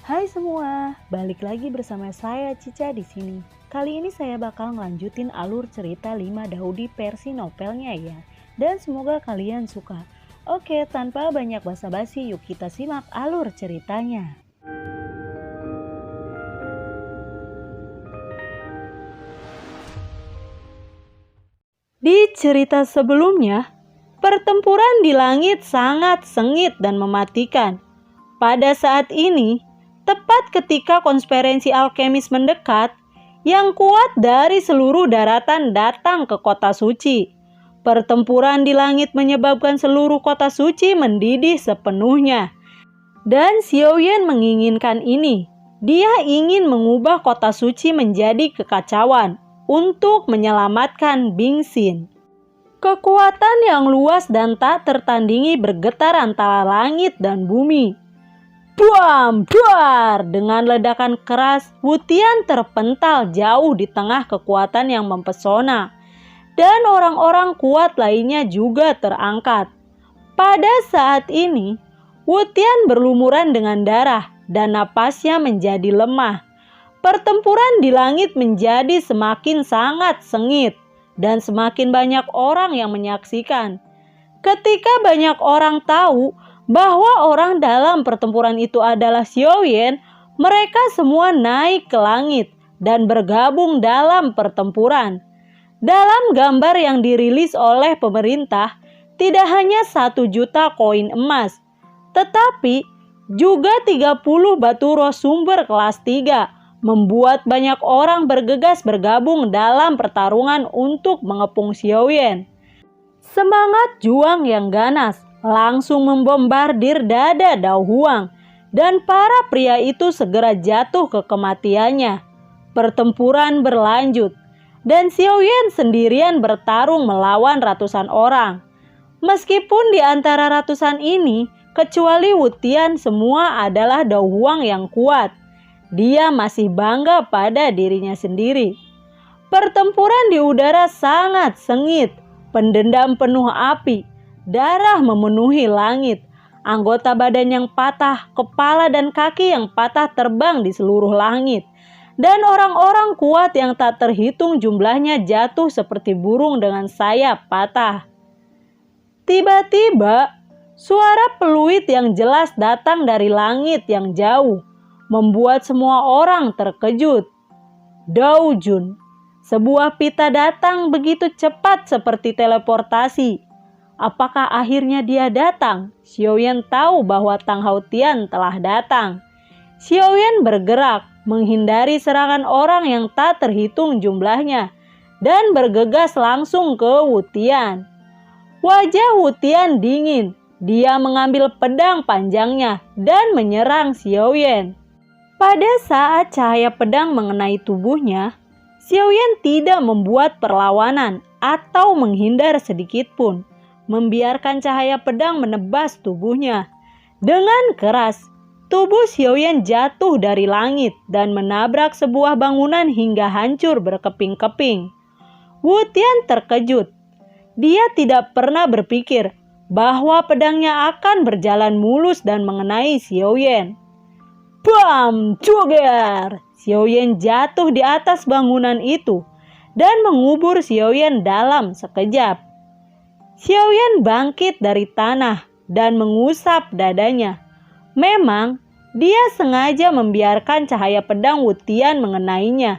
Hai semua, balik lagi bersama saya Cica di sini. Kali ini saya bakal ngelanjutin alur cerita 5 Daudi versi novelnya ya. Dan semoga kalian suka. Oke, tanpa banyak basa-basi, yuk kita simak alur ceritanya. Di cerita sebelumnya, pertempuran di langit sangat sengit dan mematikan. Pada saat ini, tepat ketika konspirasi alkemis mendekat, yang kuat dari seluruh daratan datang ke kota suci. Pertempuran di langit menyebabkan seluruh kota suci mendidih sepenuhnya. Dan Xiaoyan menginginkan ini. Dia ingin mengubah kota suci menjadi kekacauan untuk menyelamatkan Bingxin. Kekuatan yang luas dan tak tertandingi bergetar antara langit dan bumi. Buam, duar! Dengan ledakan keras, Wutian terpental jauh di tengah kekuatan yang mempesona. Dan orang-orang kuat lainnya juga terangkat. Pada saat ini, Wutian berlumuran dengan darah dan napasnya menjadi lemah. Pertempuran di langit menjadi semakin sangat sengit dan semakin banyak orang yang menyaksikan. Ketika banyak orang tahu bahwa orang dalam pertempuran itu adalah Xiaoyan, mereka semua naik ke langit dan bergabung dalam pertempuran. Dalam gambar yang dirilis oleh pemerintah, tidak hanya 1 juta koin emas, tetapi juga 30 batu roh sumber kelas 3, membuat banyak orang bergegas bergabung dalam pertarungan untuk mengepung Xiaoyan. Semangat juang yang ganas langsung membombardir dada Dao Huang, dan para pria itu segera jatuh ke kematiannya. Pertempuran berlanjut, dan Xiaoyan sendirian bertarung melawan ratusan orang. Meskipun di antara ratusan ini, kecuali Wutian, semua adalah Dao Huang yang kuat. Dia masih bangga pada dirinya sendiri. Pertempuran di udara sangat sengit, pendendam penuh api. Darah memenuhi langit, anggota badan yang patah, kepala dan kaki yang patah terbang di seluruh langit. Dan orang-orang kuat yang tak terhitung jumlahnya jatuh seperti burung dengan sayap patah. Tiba-tiba, suara peluit yang jelas datang dari langit yang jauh, membuat semua orang terkejut. Dao Jun, sebuah pita datang begitu cepat seperti teleportasi. Apakah akhirnya dia datang? Xiaoyan tahu bahwa Tang Haotian telah datang. Xiaoyan bergerak, menghindari serangan orang yang tak terhitung jumlahnya, dan bergegas langsung ke Wutian. Wajah Wutian dingin. Dia mengambil pedang panjangnya dan menyerang Xiaoyan. Pada saat cahaya pedang mengenai tubuhnya, Xiaoyan tidak membuat perlawanan atau menghindar sedikit pun, membiarkan cahaya pedang menebas tubuhnya. Dengan keras, tubuh Xiaoyan jatuh dari langit dan menabrak sebuah bangunan hingga hancur berkeping-keping. Wutian terkejut. Dia tidak pernah berpikir bahwa pedangnya akan berjalan mulus dan mengenai Xiaoyan. Bam! Joger! Xiaoyan jatuh di atas bangunan itu dan mengubur Xiaoyan dalam sekejap. Xiaoyan bangkit dari tanah dan mengusap dadanya. Memang, dia sengaja membiarkan cahaya pedang Wutian mengenainya.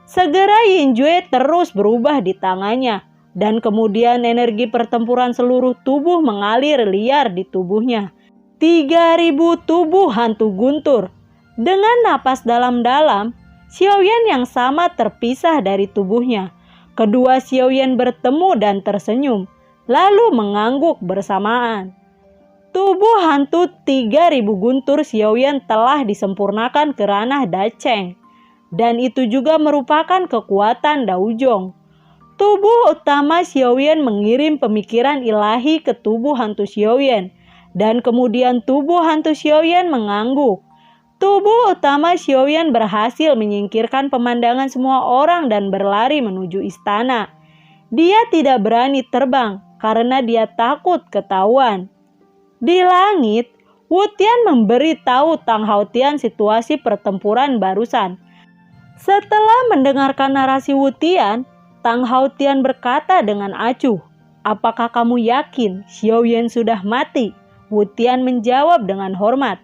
Segera Yinjue terus berubah di tangannya, dan kemudian energi pertempuran seluruh tubuh mengalir liar di tubuhnya. 3.000 tubuh hantu guntur. Dengan napas dalam-dalam, Xiaoyan yang sama terpisah dari tubuhnya. Kedua Xiaoyan bertemu dan tersenyum, lalu mengangguk bersamaan. Tubuh hantu 3.000 guntur Xiaoyan telah disempurnakan ke ranah Dacheng, dan itu juga merupakan kekuatan Daojong. Tubuh utama Xiaoyan mengirim pemikiran ilahi ke tubuh hantu Xiaoyan, dan kemudian tubuh hantu Xiaoyan mengangguk. Tubuh utama Xiaoyan berhasil menyingkirkan pemandangan semua orang dan berlari menuju istana. Dia tidak berani terbang karena dia takut ketahuan. Di langit, Wu Tian memberitahu Tang Haotian situasi pertempuran barusan. Setelah mendengarkan narasi Wu Tian, Tang Haotian berkata dengan acuh, "Apakah kamu yakin Xiao Yan sudah mati?" Wu Tian menjawab dengan hormat,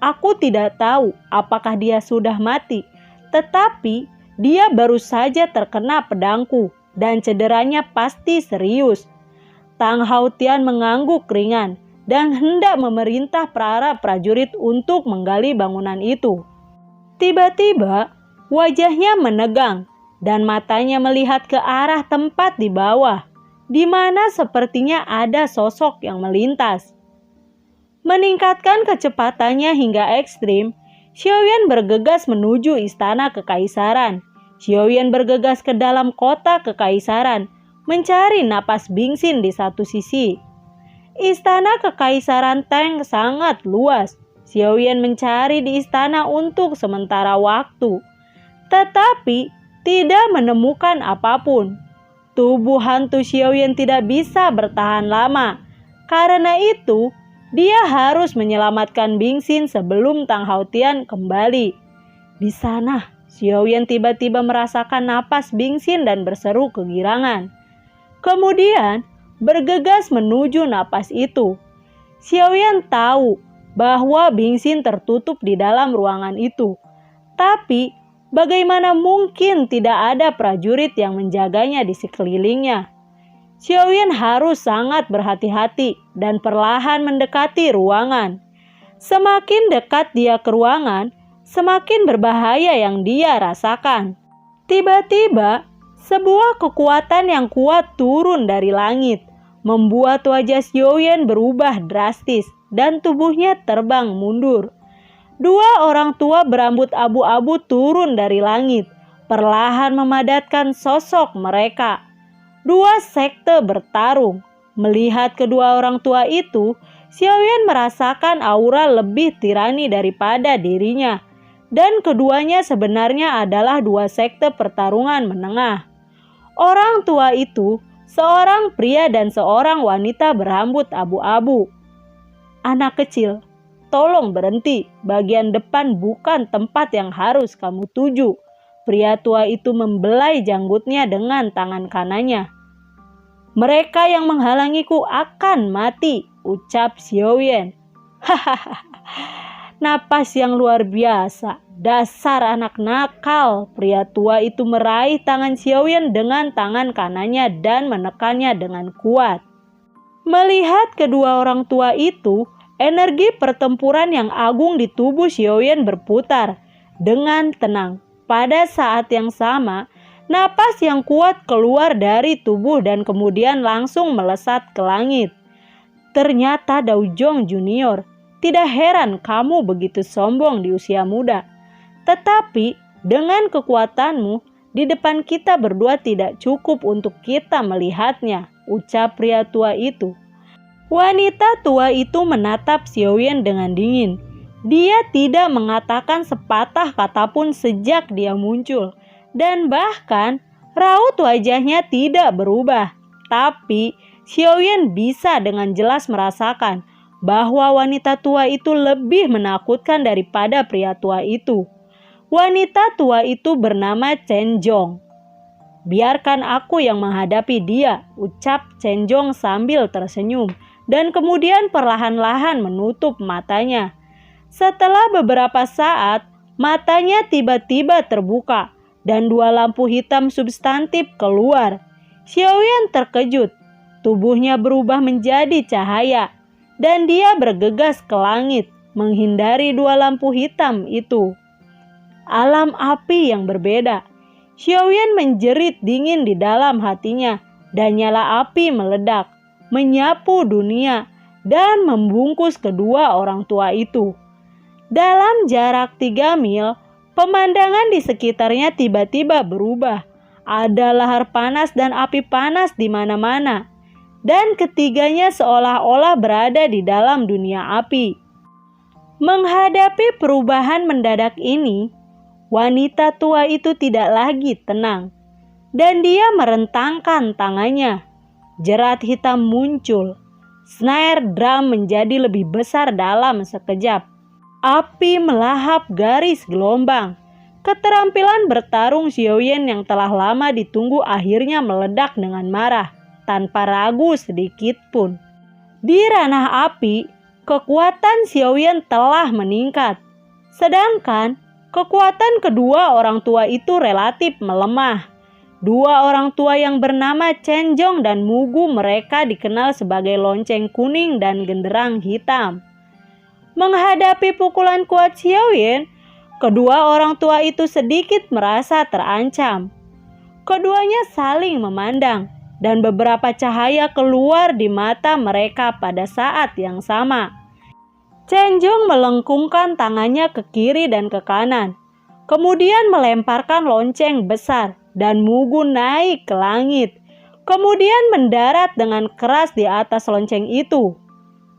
"Aku tidak tahu apakah dia sudah mati, tetapi dia baru saja terkena pedangku dan cederanya pasti serius." Tang Haotian mengangguk ringan dan hendak memerintah para prajurit untuk menggali bangunan itu. Tiba-tiba wajahnya menegang dan matanya melihat ke arah tempat di bawah, di mana sepertinya ada sosok yang melintas. Meningkatkan kecepatannya hingga ekstrim, Xiao Yan bergegas menuju istana kekaisaran. Xiao Yan bergegas ke dalam kota kekaisaran, mencari napas Bingxin di satu sisi. Istana kekaisaran Tang sangat luas. Xiao Yan mencari di istana untuk sementara waktu, tetapi tidak menemukan apapun. Tubuh hantu Xiao Yan tidak bisa bertahan lama. Karena itu, dia harus menyelamatkan Bingxin sebelum Tang Haotian kembali. Di sana, Xiao Yan tiba-tiba merasakan napas Bingxin dan berseru kegirangan. Kemudian, bergegas menuju napas itu. Xiao Yan tahu bahwa Bingxin tertutup di dalam ruangan itu. Tapi, bagaimana mungkin tidak ada prajurit yang menjaganya di sekelilingnya? Xiao Yan harus sangat berhati-hati dan perlahan mendekati ruangan. Semakin dekat dia ke ruangan, semakin berbahaya yang dia rasakan. Tiba-tiba, sebuah kekuatan yang kuat turun dari langit, membuat wajah Xiao Yan berubah drastis dan tubuhnya terbang mundur. Dua orang tua berambut abu-abu turun dari langit, perlahan memadatkan sosok mereka. Dua sekte bertarung. Melihat kedua orang tua itu, Xiao Yan merasakan aura lebih tirani daripada dirinya. Dan keduanya sebenarnya adalah dua sekte pertarungan menengah. Orang tua itu seorang pria dan seorang wanita berambut abu-abu. "Anak kecil, tolong berhenti. Bagian depan bukan tempat yang harus kamu tuju." Pria tua itu membelai janggutnya dengan tangan kanannya. "Mereka yang menghalangiku akan mati," ucap Xiao Yan. "Hahaha, napas yang luar biasa. Dasar anak nakal." Pria tua itu meraih tangan Xiao Yan dengan tangan kanannya dan menekannya dengan kuat. Melihat kedua orang tua itu, energi pertempuran yang agung di tubuh Xiao Yan berputar dengan tenang. Pada saat yang sama, napas yang kuat keluar dari tubuh dan kemudian langsung melesat ke langit. "Ternyata Dao Zhong Junior, tidak heran kamu begitu sombong di usia muda. Tetapi dengan kekuatanmu, di depan kita berdua tidak cukup untuk kita melihatnya," ucap pria tua itu. Wanita tua itu menatap Xiao Yan dengan dingin. Dia tidak mengatakan sepatah kata pun sejak dia muncul. Dan bahkan raut wajahnya tidak berubah. Tapi Xiao Yan bisa dengan jelas merasakan bahwa wanita tua itu lebih menakutkan daripada pria tua itu. Wanita tua itu bernama Chen Zhong. "Biarkan aku yang menghadapi dia," ucap Chen Zhong sambil tersenyum dan kemudian perlahan-lahan menutup matanya. Setelah beberapa saat, matanya tiba-tiba terbuka dan dua lampu hitam substantif keluar. Xiao Yan terkejut. Tubuhnya berubah menjadi cahaya dan dia bergegas ke langit menghindari dua lampu hitam itu. Alam api yang berbeda. Xiao Yan menjerit dingin di dalam hatinya dan nyala api meledak, menyapu dunia dan membungkus kedua orang tua itu. Dalam jarak 3 mil, pemandangan di sekitarnya tiba-tiba berubah. Ada lahar panas dan api panas di mana-mana. Dan ketiganya seolah-olah berada di dalam dunia api. Menghadapi perubahan mendadak ini, wanita tua itu tidak lagi tenang. Dan dia merentangkan tangannya. Jerat hitam muncul. Snare drum menjadi lebih besar dalam sekejap. Api melahap garis gelombang. Keterampilan bertarung Xiaoyan yang telah lama ditunggu akhirnya meledak dengan marah, tanpa ragu sedikit pun. Di ranah api, kekuatan Xiaoyan telah meningkat. Sedangkan kekuatan kedua orang tua itu relatif melemah. Dua orang tua yang bernama Chen Zhong dan Mugu mereka dikenal sebagai lonceng kuning dan genderang hitam. Menghadapi pukulan kuat Xiaoyan, kedua orang tua itu sedikit merasa terancam. Keduanya saling memandang dan beberapa cahaya keluar di mata mereka pada saat yang sama. Chen Zhong melengkungkan tangannya ke kiri dan ke kanan, kemudian melemparkan lonceng besar dan Mugu naik ke langit, kemudian mendarat dengan keras di atas lonceng itu.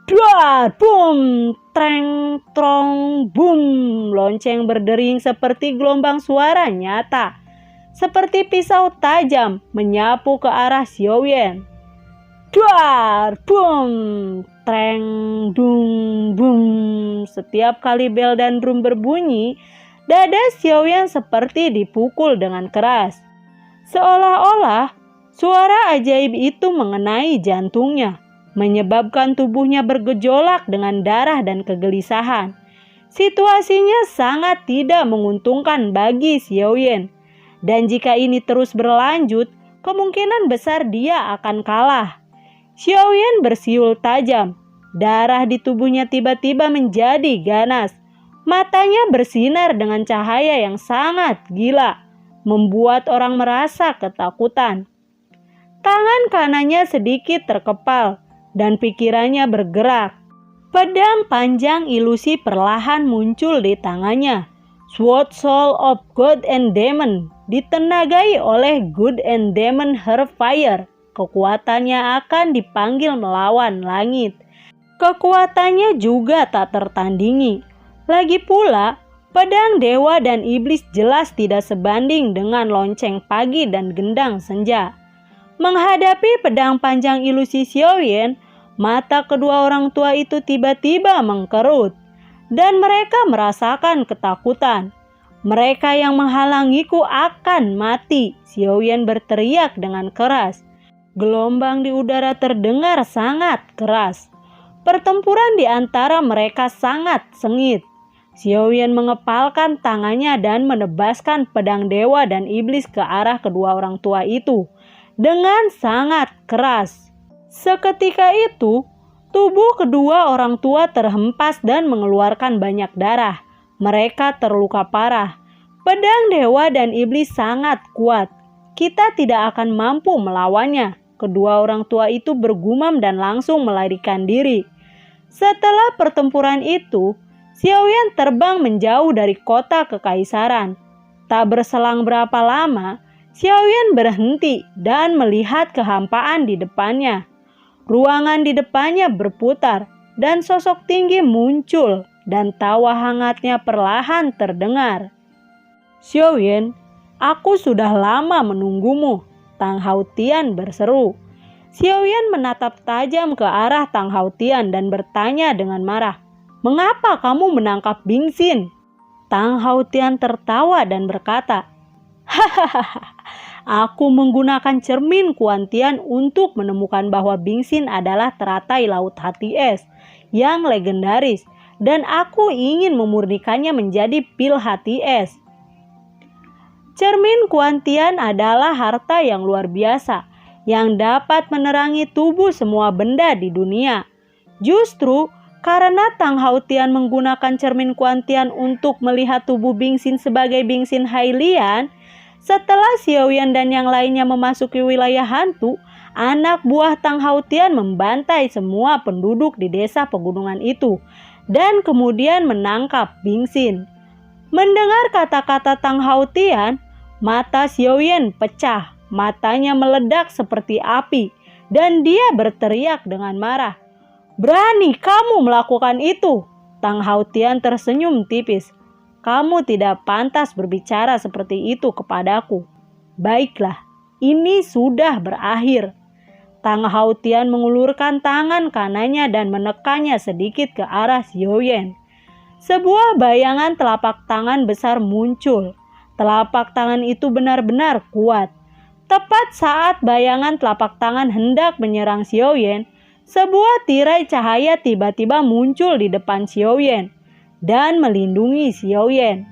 Duar, boom, treng, trong, boom. Lonceng berdering seperti gelombang suara nyata, seperti pisau tajam menyapu ke arah Xiaoyan. Duar, boom, treng, dung, boom. Setiap kali bel dan drum berbunyi, dada Xiaoyan seperti dipukul dengan keras. Seolah-olah suara ajaib itu mengenai jantungnya, menyebabkan tubuhnya bergejolak dengan darah dan kegelisahan. Situasinya sangat tidak menguntungkan bagi Xiaoyan, dan jika ini terus berlanjut, kemungkinan besar dia akan kalah. Xiaoyan bersiul tajam, darah di tubuhnya tiba-tiba menjadi ganas. Matanya bersinar dengan cahaya yang sangat gila, membuat orang merasa ketakutan. Tangan kanannya sedikit terkepal, dan pikirannya bergerak. Pedang panjang ilusi perlahan muncul di tangannya. Sword Soul of God and Demon ditenagai oleh God and Demon Herfire. Kekuatannya akan dipanggil melawan langit. Kekuatannya juga tak tertandingi. Lagi pula, pedang dewa dan iblis jelas tidak sebanding dengan lonceng pagi dan gendang senja. Menghadapi pedang panjang ilusi Xiaoyan, mata kedua orang tua itu tiba-tiba mengkerut, dan mereka merasakan ketakutan. Mereka yang menghalangiku akan mati, Xiaoyan berteriak dengan keras. Gelombang di udara terdengar sangat keras. Pertempuran di antara mereka sangat sengit. Xiaoyan mengepalkan tangannya dan menebaskan pedang dewa dan iblis ke arah kedua orang tua itu dengan sangat keras. Seketika itu, tubuh kedua orang tua terhempas dan mengeluarkan banyak darah. Mereka terluka parah. Pedang dewa dan iblis sangat kuat. Kita tidak akan mampu melawannya. Kedua orang tua itu bergumam dan langsung melarikan diri. Setelah pertempuran itu, Xiaoyan terbang menjauh dari kota kekaisaran. Tak berselang berapa lama, Xiaoyan berhenti dan melihat kehampaan di depannya. Ruangan di depannya berputar dan sosok tinggi muncul dan tawa hangatnya perlahan terdengar. Xiaoyan, aku sudah lama menunggumu, Tang Haotian berseru. Xiaoyan menatap tajam ke arah Tang Haotian dan bertanya dengan marah, "Mengapa kamu menangkap Bingxin?" Tang Haotian tertawa dan berkata, "Hahaha, aku menggunakan cermin Kuantian untuk menemukan bahwa Bingxin adalah teratai laut hati es yang legendaris, dan aku ingin memurnikannya menjadi pil hati es. Cermin Kuantian adalah harta yang luar biasa, yang dapat menerangi tubuh semua benda di dunia. Justru karena Tang Haotian menggunakan cermin Kuantian untuk melihat tubuh Bingxin sebagai Bingxin Hailian, setelah Xiaoyan dan yang lainnya memasuki wilayah hantu, anak buah Tang Haotian membantai semua penduduk di desa pegunungan itu dan kemudian menangkap Bingxin. Mendengar kata-kata Tang Haotian, mata Xiaoyan pecah, matanya meledak seperti api, dan dia berteriak dengan marah. "Berani kamu melakukan itu?" Tang Haotian tersenyum tipis. "Kamu tidak pantas berbicara seperti itu kepadaku. Baiklah, ini sudah berakhir." Tang Haotian mengulurkan tangan kanannya dan menekannya sedikit ke arah Xiaoyan. Sebuah bayangan telapak tangan besar muncul. Telapak tangan itu benar-benar kuat. Tepat saat bayangan telapak tangan hendak menyerang Xiaoyan, sebuah tirai cahaya tiba-tiba muncul di depan Xiaoyan dan melindungi Xiaoyan.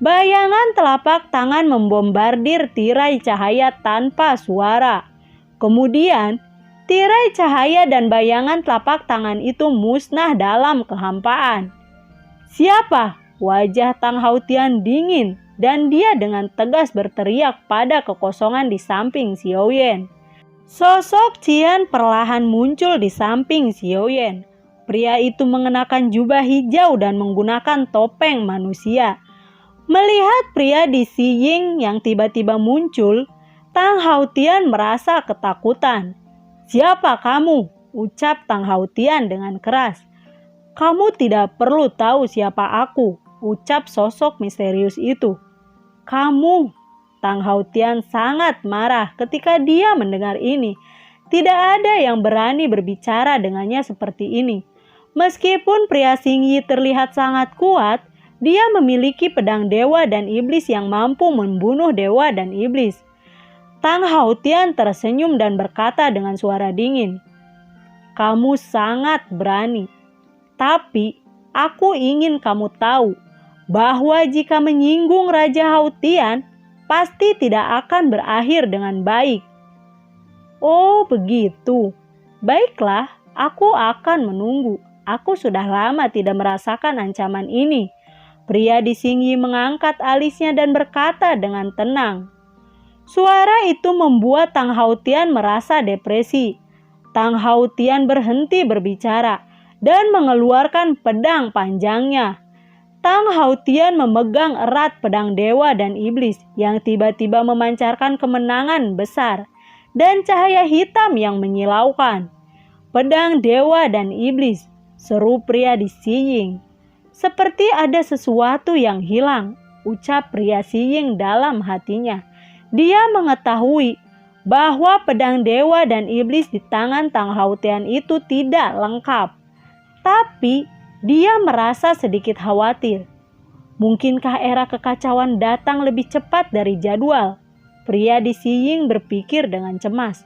Bayangan telapak tangan membombardir tirai cahaya tanpa suara. Kemudian, tirai cahaya dan bayangan telapak tangan itu musnah dalam kehampaan. "Siapa?" Wajah Tang Haotian dingin dan dia dengan tegas berteriak pada kekosongan di samping Xiaoyan. Sosok Qian perlahan muncul di samping Xiaoyan. Pria itu mengenakan jubah hijau dan menggunakan topeng manusia. Melihat pria di Xiying yang tiba-tiba muncul, Tang Haotian merasa ketakutan. "Siapa kamu?" ucap Tang Haotian dengan keras. "Kamu tidak perlu tahu siapa aku," ucap sosok misterius itu. "Kamu?" Tang Haotian sangat marah ketika dia mendengar ini. Tidak ada yang berani berbicara dengannya seperti ini. Meskipun pria Xingyi terlihat sangat kuat, dia memiliki pedang dewa dan iblis yang mampu membunuh dewa dan iblis. Tang Haotian tersenyum dan berkata dengan suara dingin, "Kamu sangat berani. Tapi aku ingin kamu tahu bahwa jika menyinggung Raja Haotian, pasti tidak akan berakhir dengan baik." "Oh begitu. Baiklah, aku akan menunggu. Aku sudah lama tidak merasakan ancaman ini." Pria di Xingyi mengangkat alisnya dan berkata dengan tenang. Suara itu membuat Tang Haotian merasa depresi. Tang Haotian berhenti berbicara dan mengeluarkan pedang panjangnya. Tang Haotian memegang erat pedang dewa dan iblis yang tiba-tiba memancarkan kemenangan besar dan cahaya hitam yang menyilaukan. "Pedang dewa dan iblis," seru pria di Xiying. "Seperti ada sesuatu yang hilang," ucap pria Xiying dalam hatinya. Dia mengetahui bahwa pedang dewa dan iblis di tangan Tang Haotian itu tidak lengkap. Tapi dia merasa sedikit khawatir. Mungkinkah era kekacauan datang lebih cepat dari jadwal? Pria di Xiying berpikir dengan cemas.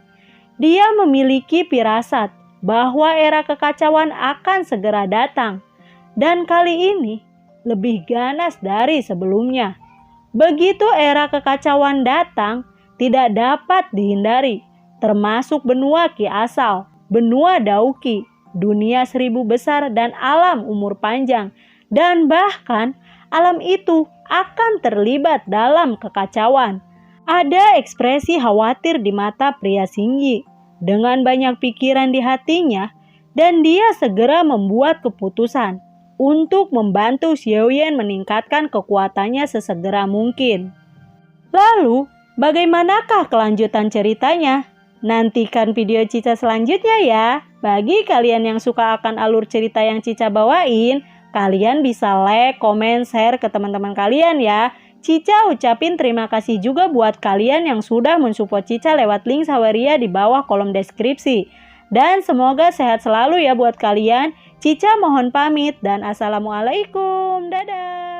Dia memiliki firasat bahwa era kekacauan akan segera datang. Dan kali ini lebih ganas dari sebelumnya. Begitu era kekacauan datang, tidak dapat dihindari, termasuk benua Qi Asal, benua Dauqi, dunia 1000 besar dan alam umur panjang, dan bahkan alam itu akan terlibat dalam kekacauan. Ada ekspresi khawatir di mata pria Xingyi, dengan banyak pikiran di hatinya, dan dia segera membuat keputusan untuk membantu Xiaoyan meningkatkan kekuatannya sesegera mungkin. Lalu, bagaimanakah kelanjutan ceritanya? Nantikan video Cica selanjutnya ya. Bagi kalian yang suka akan alur cerita yang Cica bawain, kalian bisa like, komen, share ke teman-teman kalian ya. Cica ucapin terima kasih juga buat kalian yang sudah mensupport Cica lewat link Saweria di bawah kolom deskripsi. Dan semoga sehat selalu ya buat kalian. Cica mohon pamit dan assalamualaikum. Dadah.